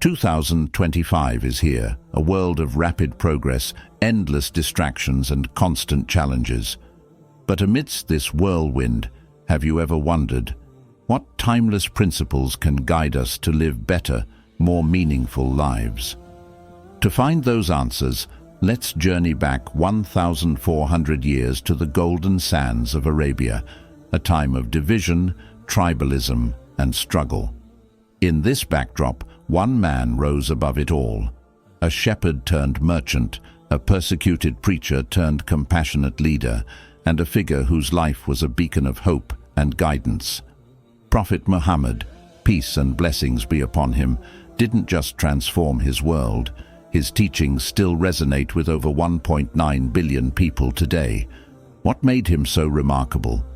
2025 is here, a world of rapid progress, endless distractions and constant challenges. But amidst this whirlwind, have you ever wondered, what timeless principles can guide us to live better, more meaningful lives? To find those answers, let's journey back 1,400 years to the golden sands of Arabia, a time of division, tribalism, and struggle. In this backdrop, one man rose above it all, a shepherd turned merchant, a persecuted preacher turned compassionate leader, and a figure whose life was a beacon of hope and guidance. Prophet Muhammad, peace and blessings be upon him, didn't just transform his world. His teachings still resonate with over 1.9 billion people today. What made him so remarkable?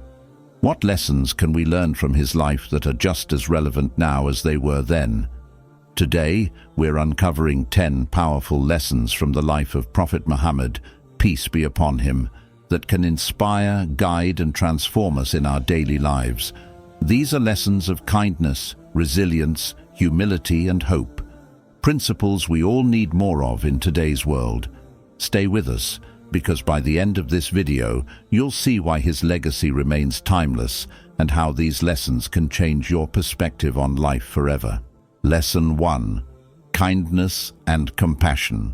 What lessons can we learn from his life that are just as relevant now as they were then? Today, we're uncovering 10 powerful lessons from the life of Prophet Muhammad, peace be upon him, that can inspire, guide, and transform us in our daily lives. These are lessons of kindness, resilience, humility, and hope. Principles we all need more of in today's world. Stay with us, because by the end of this video, you'll see why his legacy remains timeless and how these lessons can change your perspective on life forever. Lesson 1. Kindness and compassion.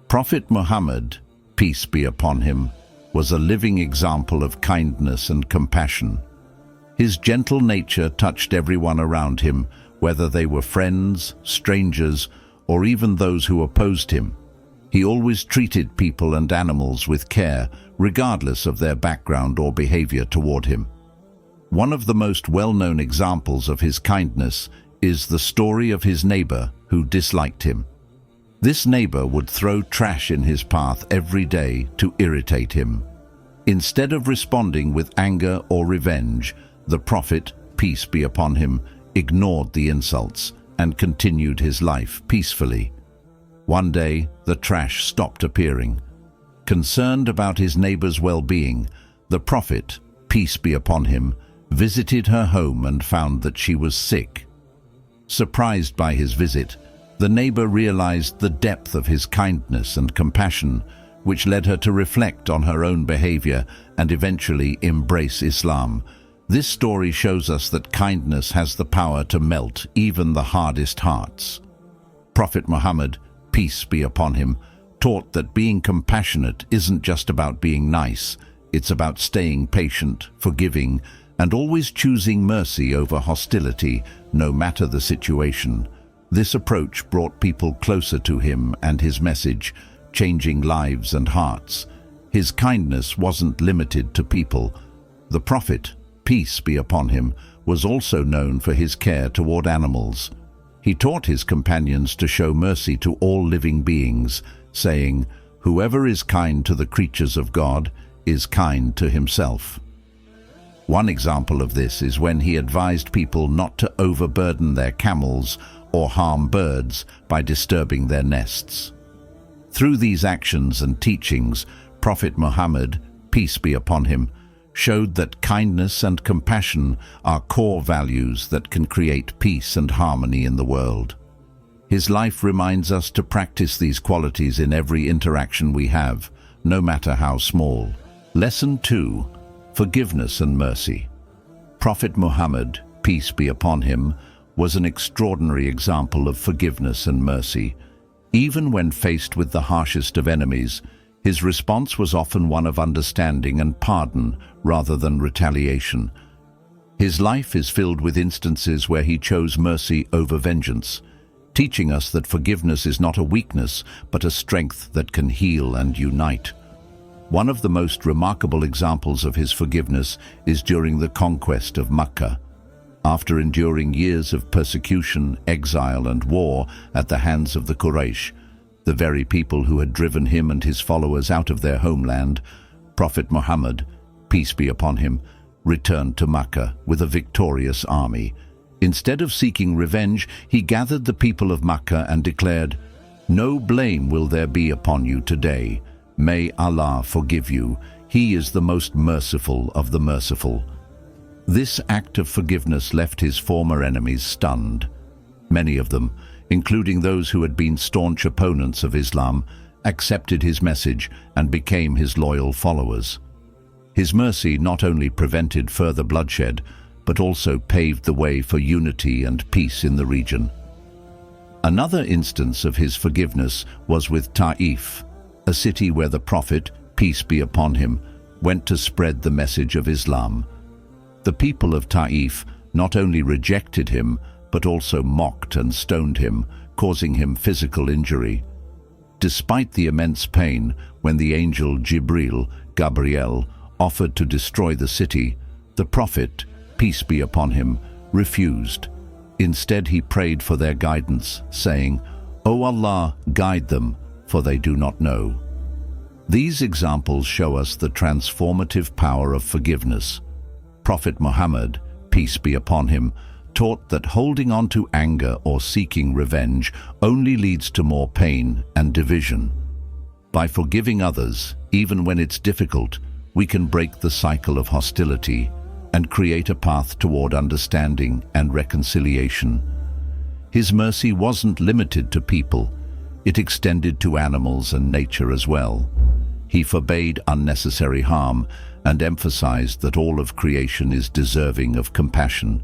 Prophet Muhammad, peace be upon him, was a living example of kindness and compassion. His gentle nature touched everyone around him, whether they were friends, strangers, or even those who opposed him. He always treated people and animals with care, regardless of their background or behavior toward him. One of the most well-known examples of his kindness is the story of his neighbor who disliked him. This neighbor would throw trash in his path every day to irritate him. Instead of responding with anger or revenge, the prophet, peace be upon him, ignored the insults and continued his life peacefully. One day, the trash stopped appearing. Concerned about his neighbor's well-being, the prophet, peace be upon him, visited her home and found that she was sick. Surprised by his visit, the neighbor realized the depth of his kindness and compassion, which led her to reflect on her own behavior and eventually embrace Islam. This story shows us that kindness has the power to melt even the hardest hearts. Prophet Muhammad, peace be upon him, taught that being compassionate isn't just about being nice, it's about staying patient, forgiving, and always choosing mercy over hostility, no matter the situation. This approach brought people closer to him and his message, changing lives and hearts. His kindness wasn't limited to people. The prophet, peace be upon him, was also known for his care toward animals. He taught his companions to show mercy to all living beings, saying, "Whoever is kind to the creatures of God is kind to himself." One example of this is when he advised people not to overburden their camels or harm birds by disturbing their nests. Through these actions and teachings, Prophet Muhammad, peace be upon him, showed that kindness and compassion are core values that can create peace and harmony in the world. His life reminds us to practice these qualities in every interaction we have, no matter how small. Lesson 2. Forgiveness and mercy. Prophet Muhammad, peace be upon him, was an extraordinary example of forgiveness and mercy. Even when faced with the harshest of enemies, his response was often one of understanding and pardon rather than retaliation. His life is filled with instances where he chose mercy over vengeance, teaching us that forgiveness is not a weakness but a strength that can heal and unite. One of the most remarkable examples of his forgiveness is during the conquest of Mecca. After enduring years of persecution, exile, and war at the hands of the Quraysh, the very people who had driven him and his followers out of their homeland, Prophet Muhammad, peace be upon him, returned to Mecca with a victorious army. Instead of seeking revenge, he gathered the people of Mecca and declared, "No blame will there be upon you today. May Allah forgive you. He is the most merciful of the merciful." This act of forgiveness left his former enemies stunned. Many of them, including those who had been staunch opponents of Islam, accepted his message and became his loyal followers. His mercy not only prevented further bloodshed, but also paved the way for unity and peace in the region. Another instance of his forgiveness was with Taif, a city where the Prophet, peace be upon him, went to spread the message of Islam. The people of Taif not only rejected him, but also mocked and stoned him, causing him physical injury. Despite the immense pain, when the angel Gabriel, offered to destroy the city, the Prophet, peace be upon him, refused. Instead, he prayed for their guidance, saying, "O Allah, guide them, for they do not know." These examples show us the transformative power of forgiveness. Prophet Muhammad, peace be upon him, taught that holding on to anger or seeking revenge only leads to more pain and division. By forgiving others, even when it's difficult, we can break the cycle of hostility and create a path toward understanding and reconciliation. His mercy wasn't limited to people. It extended to animals and nature as well. He forbade unnecessary harm and emphasized that all of creation is deserving of compassion.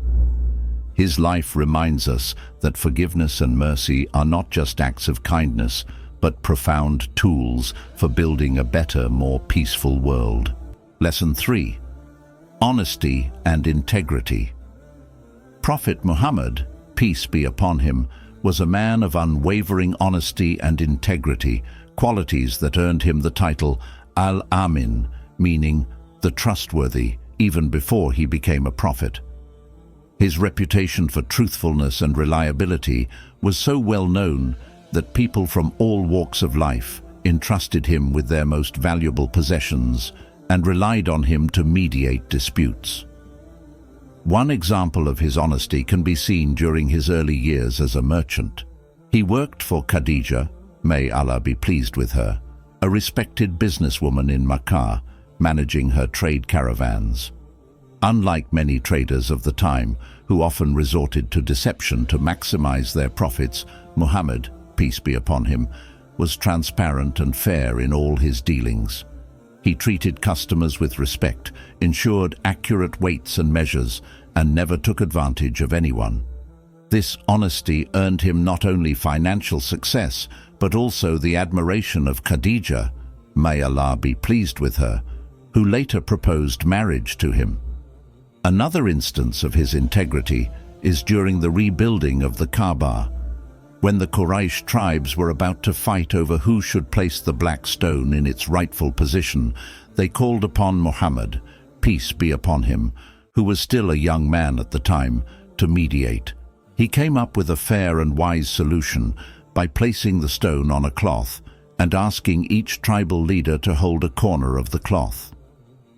His life reminds us that forgiveness and mercy are not just acts of kindness, but profound tools for building a better, more peaceful world. Lesson 3. Honesty and integrity. Prophet Muhammad, peace be upon him, was a man of unwavering honesty and integrity, qualities that earned him the title Al-Amin, meaning the trustworthy, even before he became a prophet. His reputation for truthfulness and reliability was so well known that people from all walks of life entrusted him with their most valuable possessions and relied on him to mediate disputes. One example of his honesty can be seen during his early years as a merchant. He worked for Khadija, may Allah be pleased with her, a respected businesswoman in Makkah, managing her trade caravans. Unlike many traders of the time, who often resorted to deception to maximize their profits, Muhammad, peace be upon him, was transparent and fair in all his dealings. He treated customers with respect, ensured accurate weights and measures, and never took advantage of anyone. This honesty earned him not only financial success, but also the admiration of Khadija, may Allah be pleased with her, who later proposed marriage to him. Another instance of his integrity is during the rebuilding of the Kaaba. When the Quraysh tribes were about to fight over who should place the black stone in its rightful position, they called upon Muhammad, peace be upon him, who was still a young man at the time, to mediate. He came up with a fair and wise solution by placing the stone on a cloth and asking each tribal leader to hold a corner of the cloth.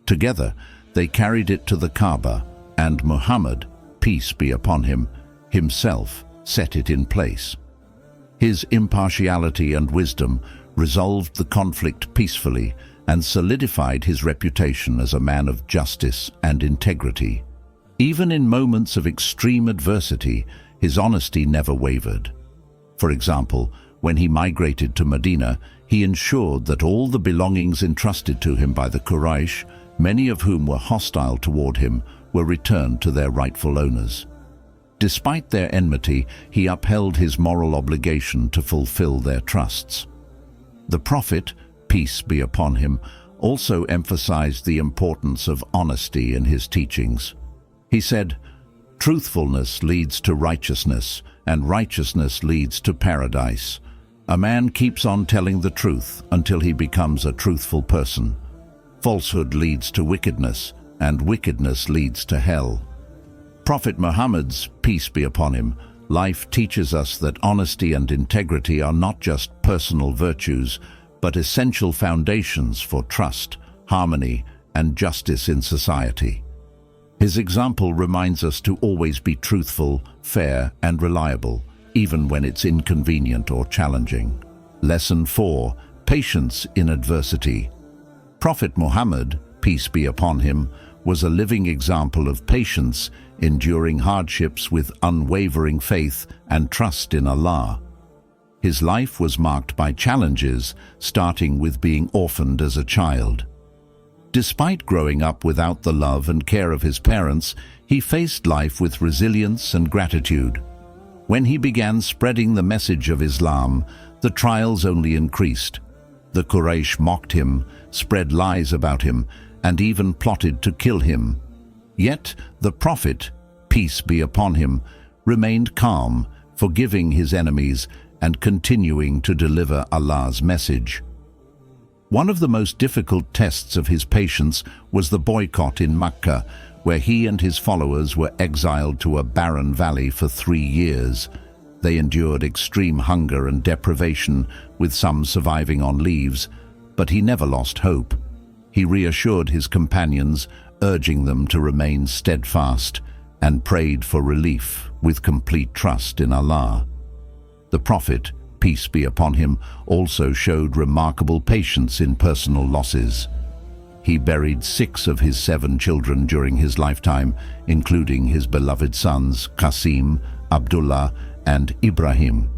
Together, they carried it to the Kaaba, and Muhammad, peace be upon him, himself set it in place. His impartiality and wisdom resolved the conflict peacefully and solidified his reputation as a man of justice and integrity. Even in moments of extreme adversity, his honesty never wavered. For example, when he migrated to Medina, he ensured that all the belongings entrusted to him by the Quraysh, many of whom were hostile toward him, were returned to their rightful owners. Despite their enmity, he upheld his moral obligation to fulfill their trusts. The Prophet, peace be upon him, also emphasized the importance of honesty in his teachings. He said, "Truthfulness leads to righteousness, and righteousness leads to paradise. A man keeps on telling the truth until he becomes a truthful person. Falsehood leads to wickedness, and wickedness leads to hell." Prophet Muhammad's, peace be upon him, life teaches us that honesty and integrity are not just personal virtues, but essential foundations for trust, harmony, and justice in society. His example reminds us to always be truthful, fair, and reliable, even when it's inconvenient or challenging. Lesson 4. Patience in adversity. Prophet Muhammad, peace be upon him, was a living example of patience, enduring hardships with unwavering faith and trust in Allah. His life was marked by challenges, starting with being orphaned as a child. Despite growing up without the love and care of his parents, he faced life with resilience and gratitude. When he began spreading the message of Islam, the trials only increased. The Quraysh mocked him, spread lies about him, and even plotted to kill him. Yet the Prophet, peace be upon him, remained calm, forgiving his enemies and continuing to deliver Allah's message. One of the most difficult tests of his patience was the boycott in Mecca, where he and his followers were exiled to a barren valley for 3 years. They endured extreme hunger and deprivation, with some surviving on leaves, but he never lost hope. He reassured his companions, urging them to remain steadfast, and prayed for relief with complete trust in Allah. The Prophet, peace be upon him, also showed remarkable patience in personal losses. He buried 6 of his 7 children during his lifetime, including his beloved sons Qasim, Abdullah, and Ibrahim.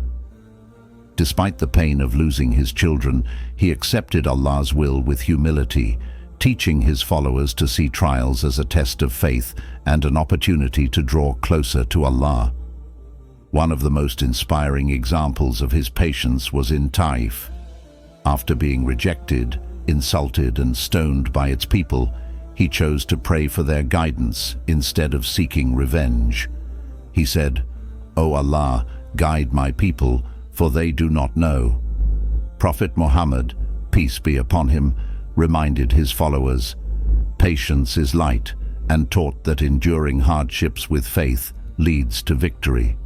Despite the pain of losing his children, he accepted Allah's will with humility, teaching his followers to see trials as a test of faith and an opportunity to draw closer to Allah. One of the most inspiring examples of his patience was in Taif. After being rejected, insulted and stoned by its people, he chose to pray for their guidance instead of seeking revenge. He said, "O Allah, guide my people, for they do not know." Prophet Muhammad, peace be upon him, reminded his followers, "Patience is light," and taught that enduring hardships with faith leads to victory.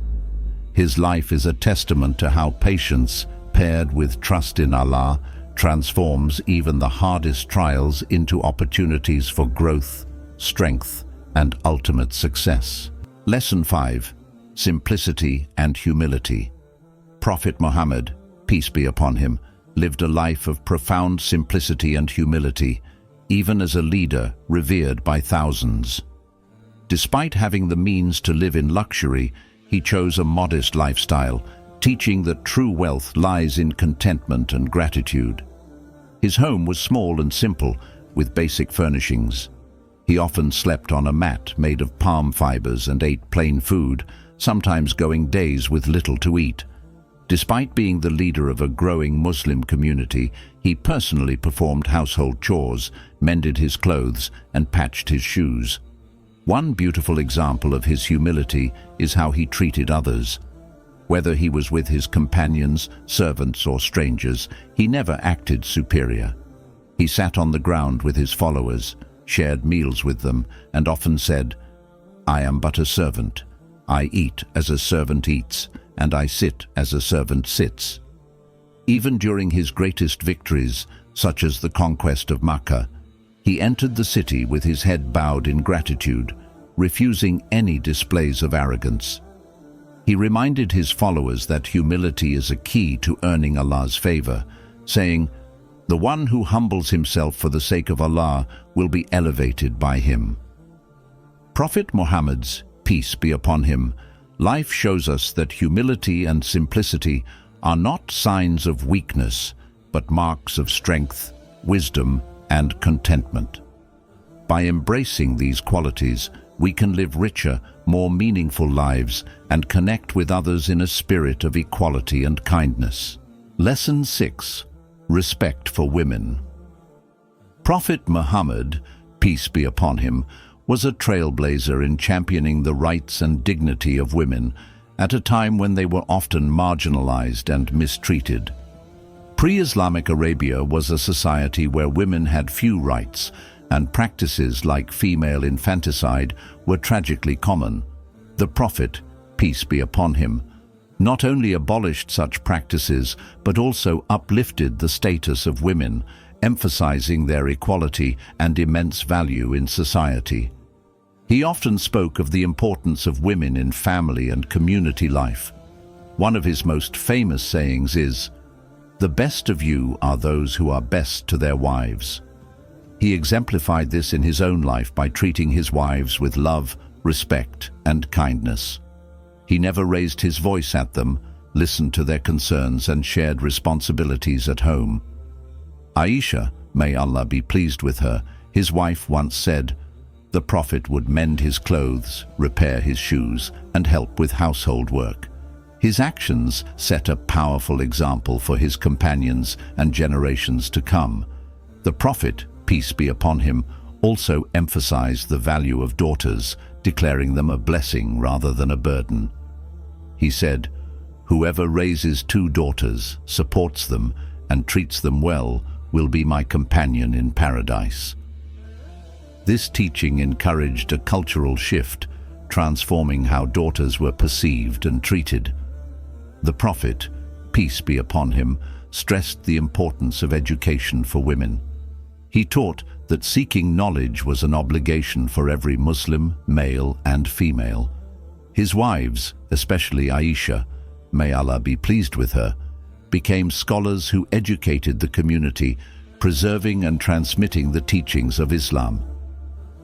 His life is a testament to how patience, paired with trust in Allah, transforms even the hardest trials into opportunities for growth, strength, and ultimate success. Lesson 5. Simplicity and Humility. Prophet Muhammad, peace be upon him, lived a life of profound simplicity and humility, even as a leader revered by thousands. Despite having the means to live in luxury, he chose a modest lifestyle, teaching that true wealth lies in contentment and gratitude. His home was small and simple, with basic furnishings. He often slept on a mat made of palm fibers and ate plain food, sometimes going days with little to eat. Despite being the leader of a growing Muslim community, he personally performed household chores, mended his clothes, and patched his shoes. One beautiful example of his humility is how he treated others. Whether he was with his companions, servants, or strangers, he never acted superior. He sat on the ground with his followers, shared meals with them, and often said, "I am but a servant. I eat as a servant eats, and I sit as a servant sits." Even during his greatest victories, such as the conquest of Mecca, he entered the city with his head bowed in gratitude, refusing any displays of arrogance. He reminded his followers that humility is a key to earning Allah's favor, saying, "The one who humbles himself for the sake of Allah will be elevated by him." Prophet Muhammad's, peace be upon him, life shows us that humility and simplicity are not signs of weakness, but marks of strength, wisdom, and contentment. By embracing these qualities, we can live richer, more meaningful lives and connect with others in a spirit of equality and kindness. Lesson 6. Respect for women. Prophet Muhammad, peace be upon him, was a trailblazer in championing the rights and dignity of women at a time when they were often marginalized and mistreated. Pre-Islamic Arabia was a society where women had few rights, and practices like female infanticide were tragically common. The Prophet, peace be upon him, not only abolished such practices but also uplifted the status of women, emphasizing their equality and immense value in society. He often spoke of the importance of women in family and community life. One of his most famous sayings is, "The best of you are those who are best to their wives." He exemplified this in his own life by treating his wives with love, respect, and kindness. He never raised his voice at them, listened to their concerns and shared responsibilities at home. Aisha, may Allah be pleased with her, his wife, once said, "The Prophet would mend his clothes, repair his shoes, and help with household work." His actions set a powerful example for his companions and generations to come. The Prophet, peace be upon him, also emphasized the value of daughters, declaring them a blessing rather than a burden. He said, "Whoever raises 2 daughters, supports them, and treats them well, will be my companion in paradise." This teaching encouraged a cultural shift, transforming how daughters were perceived and treated. The Prophet, peace be upon him, stressed the importance of education for women. He taught that seeking knowledge was an obligation for every Muslim, male and female. His wives, especially Aisha, may Allah be pleased with her, became scholars who educated the community, preserving and transmitting the teachings of Islam.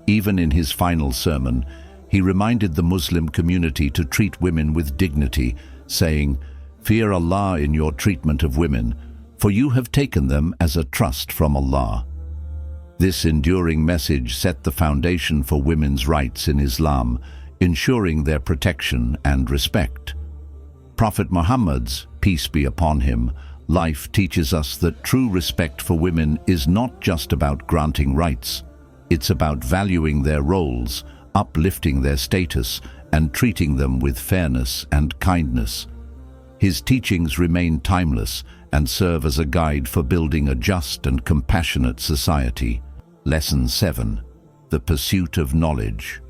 Even in his final sermon, he reminded the Muslim community to treat women with dignity, saying, "Fear Allah in your treatment of women, for you have taken them as a trust from Allah." This enduring message set the foundation for women's rights in Islam, ensuring their protection and respect. Prophet Muhammad's, peace be upon him, life teaches us that true respect for women is not just about granting rights. It's about valuing their roles, uplifting their status, and treating them with fairness and kindness. His teachings remain timeless and serve as a guide for building a just and compassionate society. Lesson 7. The Pursuit of Knowledge.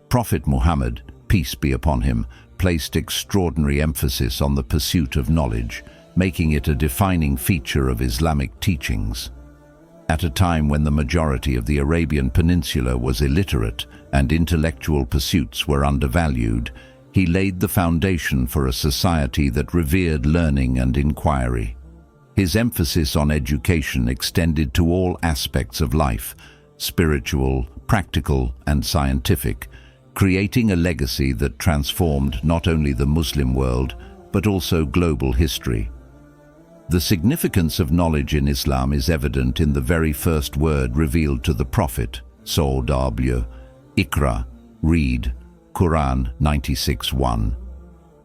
Prophet Muhammad, peace be upon him, placed extraordinary emphasis on the pursuit of knowledge, making it a defining feature of Islamic teachings. At a time when the majority of the Arabian Peninsula was illiterate and intellectual pursuits were undervalued, he laid the foundation for a society that revered learning and inquiry. His emphasis on education extended to all aspects of life, spiritual, practical, and scientific, creating a legacy that transformed not only the Muslim world, but also global history. The significance of knowledge in Islam is evident in the very first word revealed to the Prophet, SAW, Iqra, read, Quran 96:1.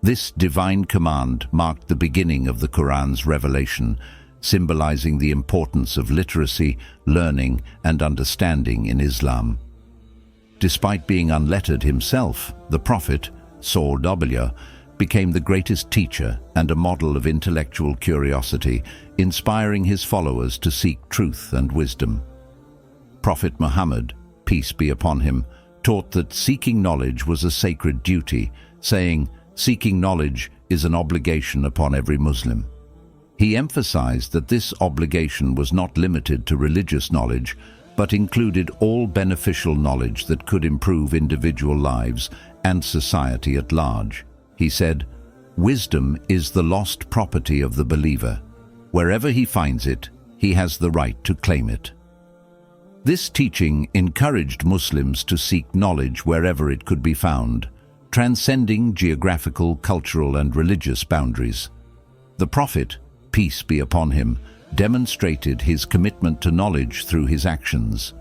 This divine command marked the beginning of the Quran's revelation, symbolizing the importance of literacy, learning, and understanding in Islam. Despite being unlettered himself, the Prophet, SAW, became the greatest teacher and a model of intellectual curiosity, inspiring his followers to seek truth and wisdom. Prophet Muhammad, peace be upon him, taught that seeking knowledge was a sacred duty, saying, "Seeking knowledge is an obligation upon every Muslim." He emphasized that this obligation was not limited to religious knowledge, but included all beneficial knowledge that could improve individual lives and society at large. He said, "Wisdom is the lost property of the believer. Wherever he finds it, he has the right to claim it." This teaching encouraged Muslims to seek knowledge wherever it could be found, transcending geographical, cultural, and religious boundaries. The Prophet, peace be upon him, demonstrated his commitment to knowledge through his actions.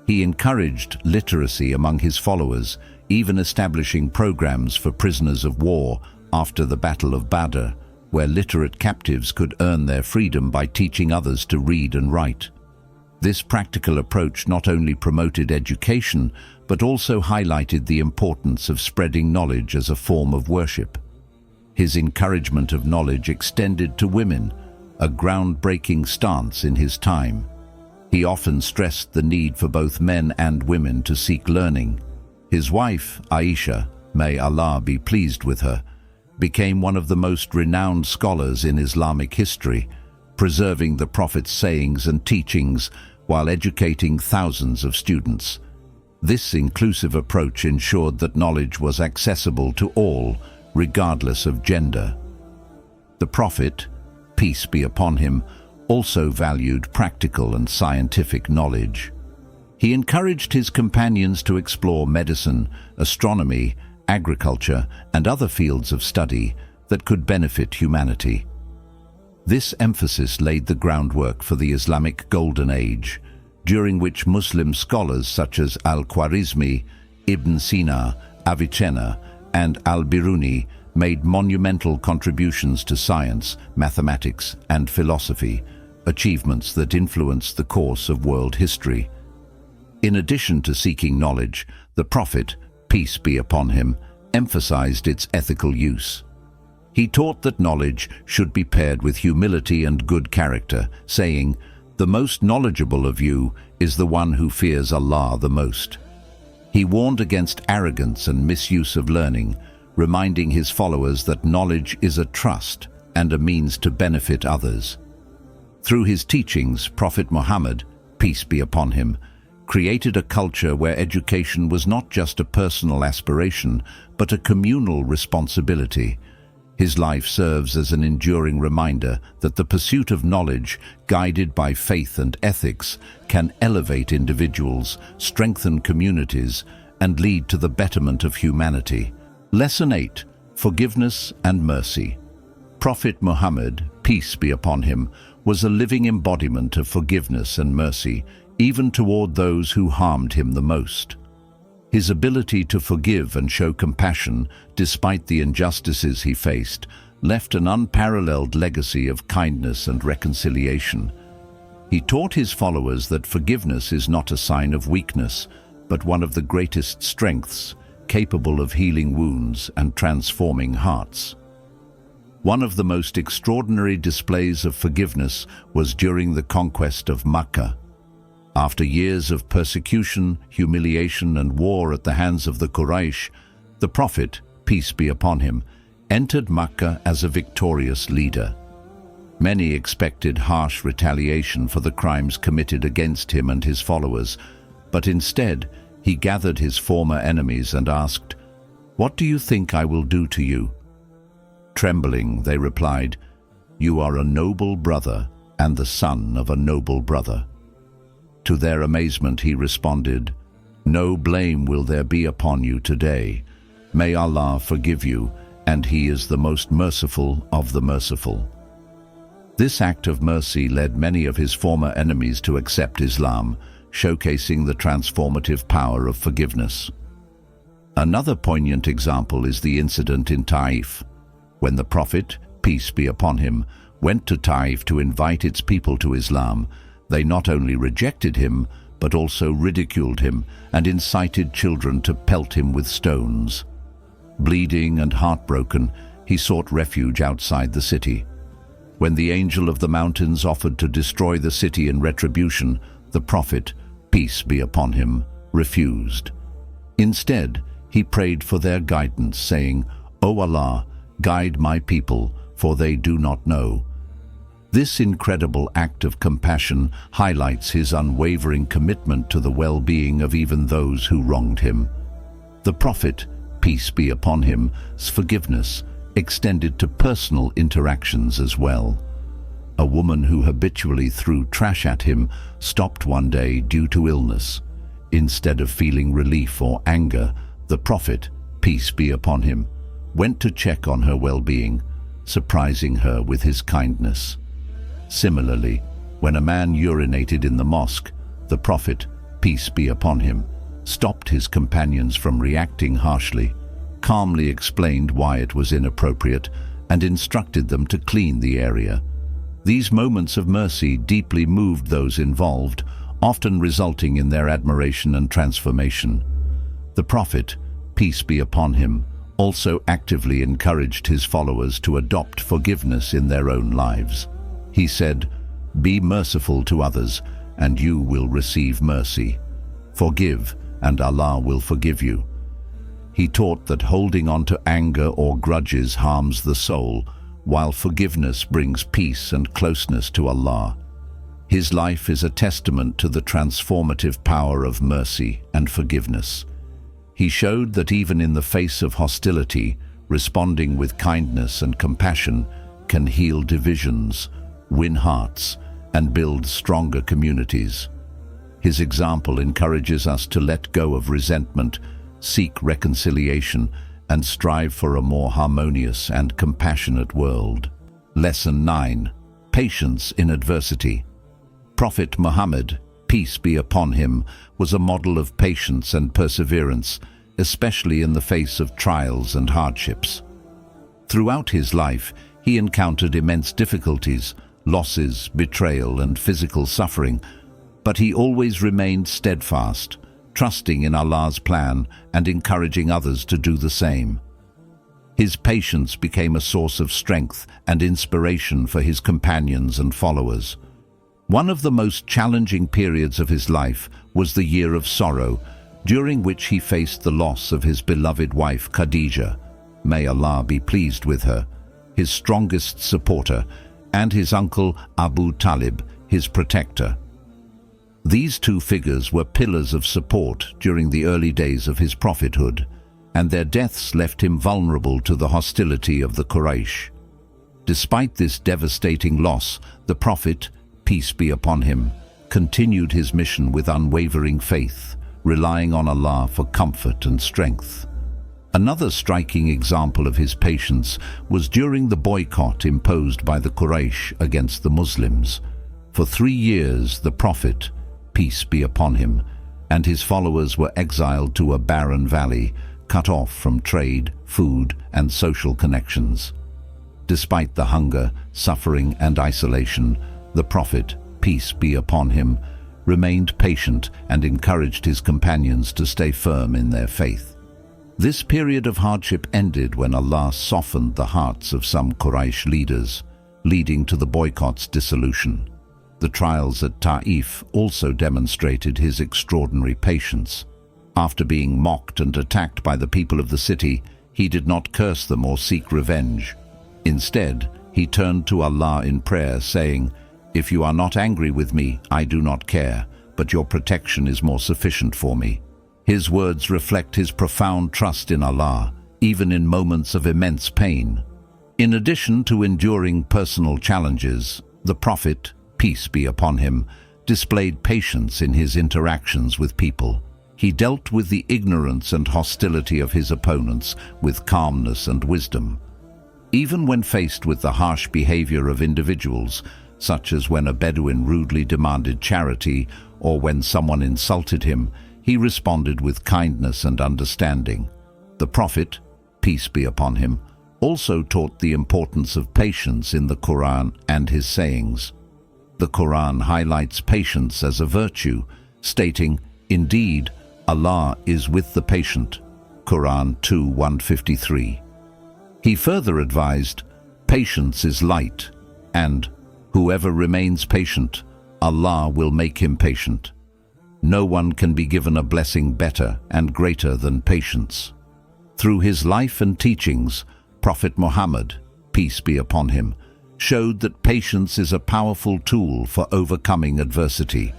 He encouraged literacy among his followers, even establishing programs for prisoners of war after the Battle of Badr, where literate captives could earn their freedom by teaching others to read and write. This practical approach not only promoted education, but also highlighted the importance of spreading knowledge as a form of worship. His encouragement of knowledge extended to women, a groundbreaking stance in his time. He often stressed the need for both men and women to seek learning. His wife, Aisha, may Allah be pleased with her, became one of the most renowned scholars in Islamic history, preserving the Prophet's sayings and teachings while educating thousands of students. This inclusive approach ensured that knowledge was accessible to all, regardless of gender. The Prophet, peace be upon him, also valued practical and scientific knowledge. He encouraged his companions to explore medicine, astronomy, agriculture, and other fields of study that could benefit humanity. This emphasis laid the groundwork for the Islamic Golden Age, during which Muslim scholars such as Al-Khwarizmi, Ibn Sina, Avicenna, and Al-Biruni made monumental contributions to science, mathematics, and philosophy, achievements that influenced the course of world history. In addition to seeking knowledge, the Prophet, peace be upon him, emphasized its ethical use. He taught that knowledge should be paired with humility and good character, saying, "The most knowledgeable of you is the one who fears Allah the most." He warned against arrogance and misuse of learning, reminding his followers that knowledge is a trust and a means to benefit others. Through his teachings, Prophet Muhammad, peace be upon him, created a culture where education was not just a personal aspiration, but a communal responsibility. His life serves as an enduring reminder that the pursuit of knowledge, guided by faith and ethics, can elevate individuals, strengthen communities, and lead to the betterment of humanity. Lesson 8. Forgiveness and Mercy. Prophet Muhammad, peace be upon him, was a living embodiment of forgiveness and mercy, even toward those who harmed him the most. His ability to forgive and show compassion, despite the injustices he faced, left an unparalleled legacy of kindness and reconciliation. He taught his followers that forgiveness is not a sign of weakness, but one of the greatest strengths, capable of healing wounds and transforming hearts. One of the most extraordinary displays of forgiveness was during the conquest of Mecca. After years of persecution, humiliation, and war at the hands of the Quraysh, the Prophet, peace be upon him, entered Mecca as a victorious leader. Many expected harsh retaliation for the crimes committed against him and his followers, but instead he gathered his former enemies and asked, "What do you think I will do to you?" Trembling, they replied, "You are a noble brother and the son of a noble brother." To their amazement he responded, "No blame will there be upon you today. May Allah forgive you, and He is the most merciful of the merciful." This act of mercy led many of his former enemies to accept Islam, showcasing the transformative power of forgiveness. Another poignant example is the incident in Taif. When the Prophet, peace be upon him, went to Taif to invite its people to Islam, they not only rejected him, but also ridiculed him and incited children to pelt him with stones. Bleeding and heartbroken, he sought refuge outside the city. When the angel of the mountains offered to destroy the city in retribution, the Prophet, peace be upon him, refused. Instead, he prayed for their guidance, saying, "O Allah, guide my people, for they do not know." This incredible act of compassion highlights his unwavering commitment to the well-being of even those who wronged him. The Prophet, peace be upon him's forgiveness extended to personal interactions as well. A woman who habitually threw trash at him stopped one day due to illness. Instead of feeling relief or anger, the Prophet, peace be upon him, went to check on her well-being, surprising her with his kindness. Similarly, when a man urinated in the mosque, the Prophet, peace be upon him, stopped his companions from reacting harshly, calmly explained why it was inappropriate, and instructed them to clean the area. These moments of mercy deeply moved those involved, often resulting in their admiration and transformation. The Prophet, peace be upon him, also actively encouraged his followers to adopt forgiveness in their own lives. He said, "Be merciful to others, and you will receive mercy. Forgive, and Allah will forgive you." He taught that holding on to anger or grudges harms the soul, while forgiveness brings peace and closeness to Allah. His life is a testament to the transformative power of mercy and forgiveness. He showed that even in the face of hostility, responding with kindness and compassion can heal divisions, win hearts, and build stronger communities. His example encourages us to let go of resentment, seek reconciliation, and strive for a more harmonious and compassionate world. Lesson 9. Patience in adversity. Prophet Muhammad, peace be upon him, was a model of patience and perseverance, especially in the face of trials and hardships. Throughout his life, he encountered immense difficulties, losses, betrayal, and physical suffering, but he always remained steadfast, trusting in Allah's plan and encouraging others to do the same. His patience became a source of strength and inspiration for his companions and followers. One of the most challenging periods of his life was the year of sorrow, during which he faced the loss of his beloved wife Khadija, may Allah be pleased with her, his strongest supporter, and his uncle Abu Talib, his protector. These two figures were pillars of support during the early days of his prophethood, and their deaths left him vulnerable to the hostility of the Quraysh. Despite this devastating loss, the Prophet, peace be upon him, continued his mission with unwavering faith, relying on Allah for comfort and strength. Another striking example of his patience was during the boycott imposed by the Quraysh against the Muslims. For 3 years, the Prophet, peace be upon him, and his followers were exiled to a barren valley, cut off from trade, food, and social connections. Despite the hunger, suffering, and isolation, the Prophet, peace be upon him, remained patient and encouraged his companions to stay firm in their faith. This period of hardship ended when Allah softened the hearts of some Quraysh leaders, leading to the boycott's dissolution. The trials at Ta'if also demonstrated his extraordinary patience. After being mocked and attacked by the people of the city, he did not curse them or seek revenge. Instead, he turned to Allah in prayer, saying, "If you are not angry with me, I do not care, but your protection is more sufficient for me." His words reflect his profound trust in Allah, even in moments of immense pain. In addition to enduring personal challenges, the Prophet, peace be upon him, displayed patience in his interactions with people. He dealt with the ignorance and hostility of his opponents with calmness and wisdom. Even when faced with the harsh behavior of individuals, such as when a Bedouin rudely demanded charity or when someone insulted him, he responded with kindness and understanding. The Prophet, peace be upon him, also taught the importance of patience in the Quran and his sayings. The Quran highlights patience as a virtue, stating, "Indeed, Allah is with the patient." Quran 2:153. He further advised, "Patience is light," and "Whoever remains patient, Allah will make him patient." No one can be given a blessing better and greater than patience. Through his life and teachings, Prophet Muhammad, peace be upon him, showed that patience is a powerful tool for overcoming adversity.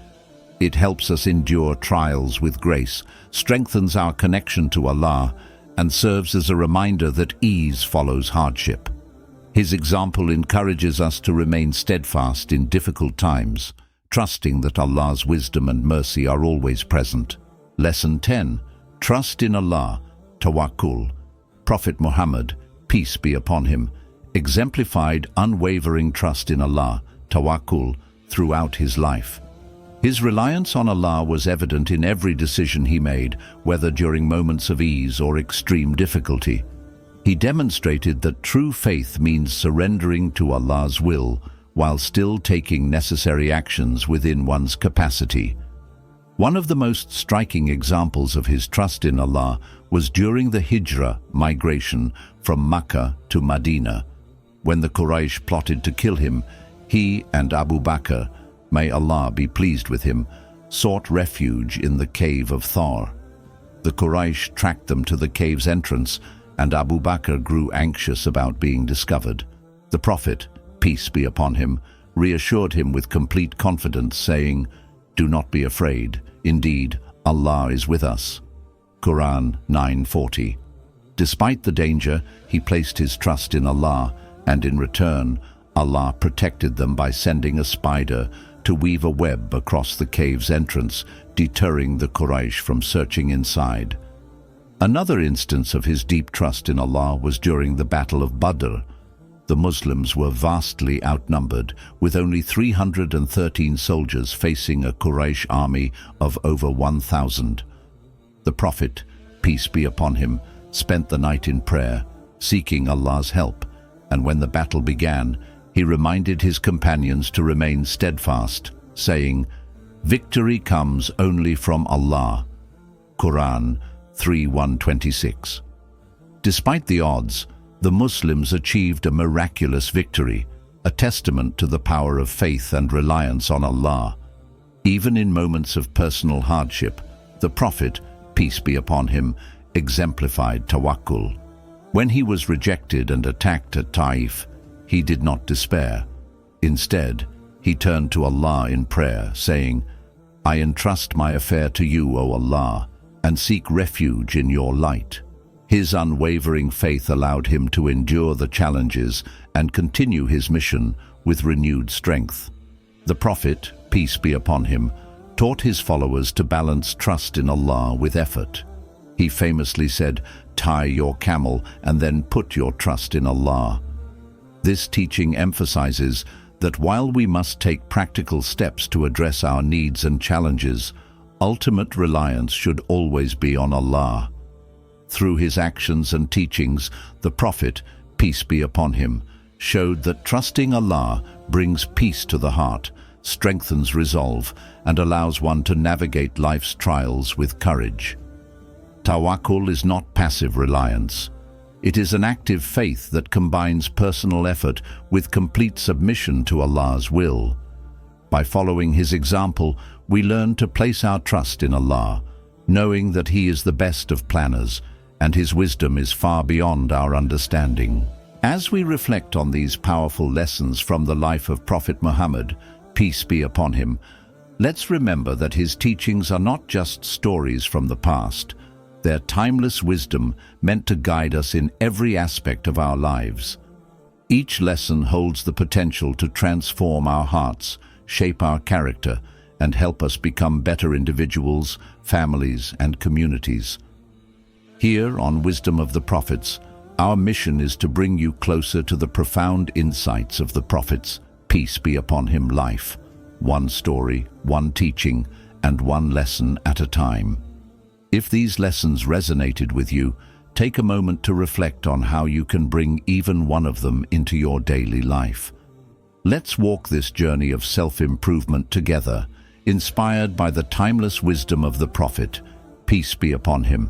It helps us endure trials with grace, strengthens our connection to Allah, and serves as a reminder that ease follows hardship. His example encourages us to remain steadfast in difficult times, trusting that Allah's wisdom and mercy are always present. Lesson 10. Trust in Allah, Tawakkul. Prophet Muhammad, peace be upon him, exemplified unwavering trust in Allah, Tawakkul, throughout his life. His reliance on Allah was evident in every decision he made, whether during moments of ease or extreme difficulty. He demonstrated that true faith means surrendering to Allah's will, while still taking necessary actions within one's capacity. One of the most striking examples of his trust in Allah was during the Hijrah migration from Mecca to Medina. When the Quraysh plotted to kill him, he and Abu Bakr, may Allah be pleased with him, sought refuge in the cave of Thar. The Quraysh tracked them to the cave's entrance, and Abu Bakr grew anxious about being discovered. The Prophet, peace be upon him, reassured him with complete confidence, saying, "Do not be afraid. Indeed, Allah is with us." Quran 9:40. Despite the danger, he placed his trust in Allah, and in return, Allah protected them by sending a spider to weave a web across the cave's entrance, deterring the Quraysh from searching inside. Another instance of his deep trust in Allah was during the Battle of Badr. The Muslims were vastly outnumbered, with only 313 soldiers facing a Quraysh army of over 1,000. The Prophet, peace be upon him, spent the night in prayer, seeking Allah's help, and when the battle began, he reminded his companions to remain steadfast, saying, "Victory comes only from Allah." Quran 3:126. Despite the odds, the Muslims achieved a miraculous victory, a testament to the power of faith and reliance on Allah. Even in moments of personal hardship, the Prophet, peace be upon him, exemplified tawakkul. When he was rejected and attacked at Taif, he did not despair. Instead, he turned to Allah in prayer, saying, "I entrust my affair to you, O Allah, and seek refuge in your light." His unwavering faith allowed him to endure the challenges and continue his mission with renewed strength. The Prophet, peace be upon him, taught his followers to balance trust in Allah with effort. He famously said, "Tie your camel and then put your trust in Allah." This teaching emphasizes that while we must take practical steps to address our needs and challenges, ultimate reliance should always be on Allah. Through his actions and teachings, the Prophet, peace be upon him, showed that trusting Allah brings peace to the heart, strengthens resolve, and allows one to navigate life's trials with courage. Tawakkul is not passive reliance. It is an active faith that combines personal effort with complete submission to Allah's will. By following his example, we learn to place our trust in Allah, knowing that He is the best of planners, and His wisdom is far beyond our understanding. As we reflect on these powerful lessons from the life of Prophet Muhammad, peace be upon him, let's remember that his teachings are not just stories from the past. They're timeless wisdom meant to guide us in every aspect of our lives. Each lesson holds the potential to transform our hearts, shape our character, and help us become better individuals, families, and communities. Here on Wisdom of the Prophets, our mission is to bring you closer to the profound insights of the Prophet's, peace be upon him, life, one story, one teaching, and one lesson at a time. If these lessons resonated with you, take a moment to reflect on how you can bring even one of them into your daily life. Let's walk this journey of self-improvement together, inspired by the timeless wisdom of the Prophet, peace be upon him.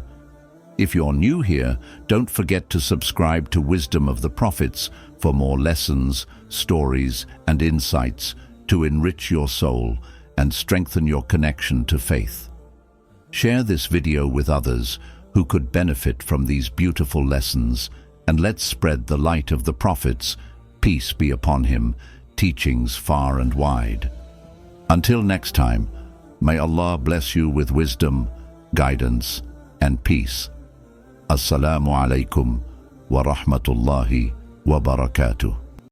If you're new here, don't forget to subscribe to Wisdom of the Prophets for more lessons, stories, and insights to enrich your soul and strengthen your connection to faith. Share this video with others who could benefit from these beautiful lessons, and let's spread the light of the Prophets, peace be upon him, teachings far and wide. Until next time, may Allah bless you with wisdom, guidance, and peace. Assalamu alaikum wa rahmatullahi wa barakatuh.